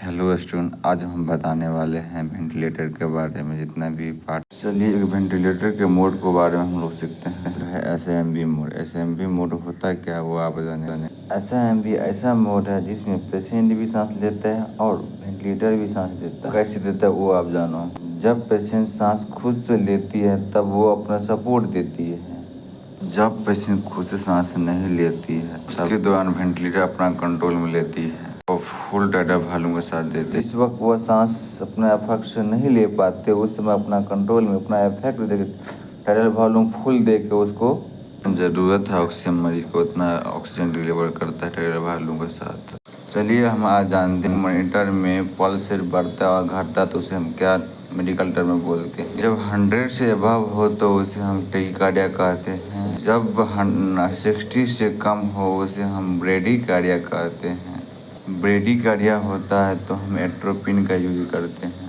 Hello student, आज हम बताने वाले हैं वेंटिलेटर के बारे में जितना भी पार्ट। चलिए एक वेंटिलेटर के मोड के बारे में हम लोग सीखते हैं। है एसएमबी मोड। एसएमबी मोड होता है क्या, वो आप जाने। एसएमबी ऐसा मोड है जिसमें पेशेंट भी सांस लेता है और वेंटिलेटर भी सांस लेता है। कैसे देता है वो आप जानो। जब पेशेंट सांस खुद से लेती है तब वो अपना सपोर्ट देती है। जब पेशेंट खुद से सांस नहीं लेती है उसके दौरान वेंटिलेटर अपना कंट्रोल में लेती है और फुल टाइटर वॉल्यूम के साथ देते हैं। इस वक्त वह सांस अपने इफेक्ट से नहीं ले पाते, उस समय अपना कंट्रोल में अपना इफेक्ट दे टाइटर वॉल्यूम फुल दे के उसको ज़रूरत है ऑक्सीजन मरीज को उतना ऑक्सीजन डिलीवर करता है टाइटर वॉल्यूम के साथ। चलिए हम आज जानते हैं मॉनिटर में पल्स रेट बढ़ता है और घटता है तो उसे हम क्या मेडिकल टर्म में बोलते हैं। जब 100 से अबव हो तो उसे हम टेकिकार्डिया कहते हैं। जब 60 से कम हो उसे हम ब्रेडिकार्डिया कहते हैं। ब्रेडिकार्डिया होता है तो हम एट्रोपिन का यूज करते हैं।